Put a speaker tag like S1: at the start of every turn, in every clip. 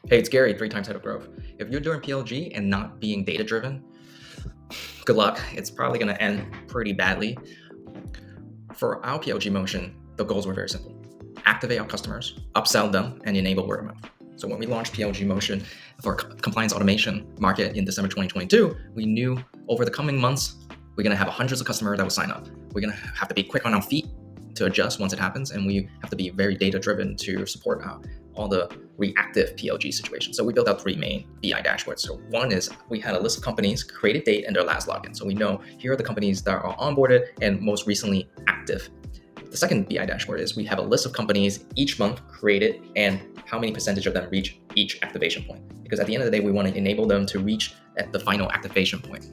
S1: Hey, it's Gary, 3 times head of growth. If you're doing PLG and not being data driven, good luck. It's probably going to end pretty badly. For our PLG motion, the goals were very simple: activate our customers, upsell them, and enable word of mouth. So when we launched PLG motion for compliance automation market in December 2022, we knew over the coming months, we're going to have hundreds of customers that will sign up. We're going to have to be quick on our feet to adjust once it happens, and we have to be very data driven to support all the reactive PLG situations. So we built out 3 main BI dashboards. So one is we had a list of companies, created date, and their last login. So we know here are the companies that are onboarded and most recently active. The second BI dashboard is we have a list of companies each month created and how many percentage of them reach each activation point. Because at the end of the day, we want to enable them to reach at the final activation point.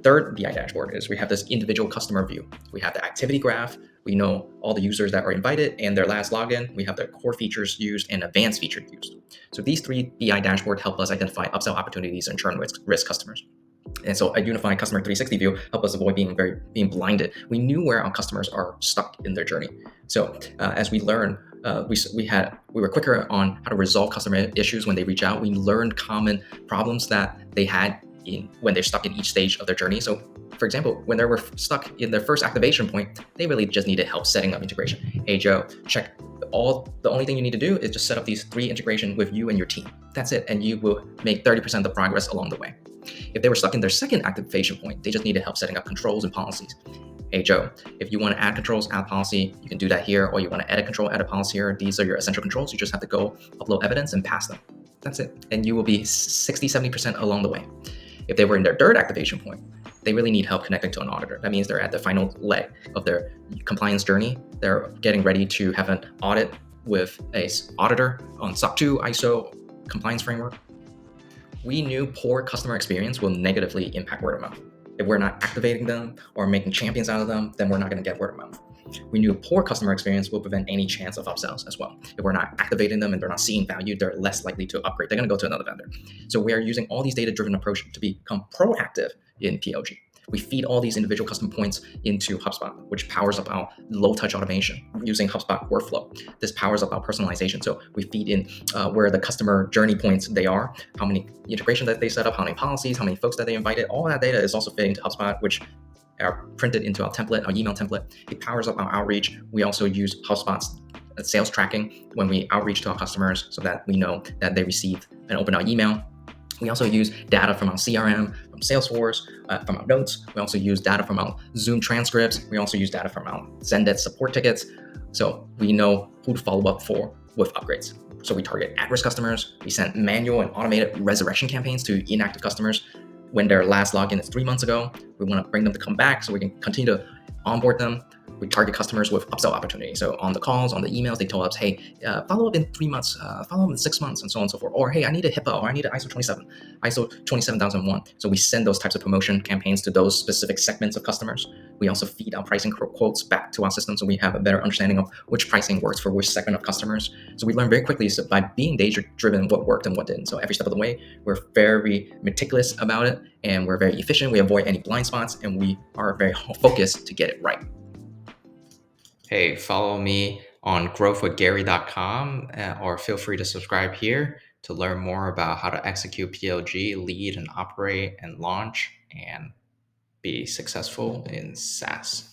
S1: Third BI dashboard is we have this individual customer view. We have the activity graph. We know all the users that are invited and their last login. We have their core features used and advanced features used. So these 3 BI dashboards help us identify upsell opportunities and churn-risk customers. And so a unified customer 360 view helped us avoid being blinded. We knew where our customers are stuck in their journey. So as we learned, we were quicker on how to resolve customer issues when they reach out. We learned common problems that they had when they're stuck in each stage of their journey. So for example, when they were stuck in their first activation point, they really just needed help setting up integration. Hey Joe, the only thing you need to do is just set up these 3 integrations with you and your team. That's it, and you will make 30% of the progress along the way. If they were stuck in their second activation point, they just needed help setting up controls and policies. Hey Joe, if you want to add controls, add policy, you can do that here, or you want to edit control, add a policy here. These are your essential controls. You just have to go upload evidence and pass them. That's it, and you will be 60-70% along the way. If they were in their third activation point, they really need help connecting to an auditor. That means they're at the final leg of their compliance journey. They're getting ready to have an audit with an auditor on SOC 2 ISO compliance framework. We knew poor customer experience will negatively impact word of mouth. If we're not activating them or making champions out of them, then we're not going to get word of mouth. We knew poor customer experience will prevent any chance of upsells as well. If we're not activating them and they're not seeing value, they're less likely to upgrade. They're going to go to another vendor. So we are using all these data-driven approaches to become proactive in PLG. We feed all these individual custom points into HubSpot, which powers up our low-touch automation using HubSpot workflow. This powers up our personalization. So we feed in where the customer journey points they are, how many integrations that they set up, how many policies, how many folks that they invited. All that data is also fitting to HubSpot, which are printed into our template, our email template. It powers up our outreach. We also use HubSpot's sales tracking when we outreach to our customers so that we know that they receive and open our email. We also use data from our CRM, from Salesforce, from our notes. We also use data from our Zoom transcripts. We also use data from our Zendesk support tickets. So we know who to follow up for with upgrades. So we target at-risk customers. We send manual and automated resurrection campaigns to inactive customers when their last login is 3 months ago. We want to bring them to come back so we can continue to onboard them. We target customers with upsell opportunities. So on the calls, on the emails, they told us, hey, follow up in 3 months, follow up in 6 months, and so on and so forth. Or, hey, I need a HIPAA, or I need an ISO 27001. So we send those types of promotion campaigns to those specific segments of customers. We also feed our pricing quotes back to our system so we have a better understanding of which pricing works for which segment of customers. So we learn very quickly by being data-driven what worked and what didn't. So every step of the way, we're very meticulous about it, and we're very efficient. We avoid any blind spots, and we are very focused to get it right.
S2: Hey, follow me on growthwithgary.com or feel free to subscribe here to learn more about how to execute PLG, lead and operate and launch and be successful in SaaS.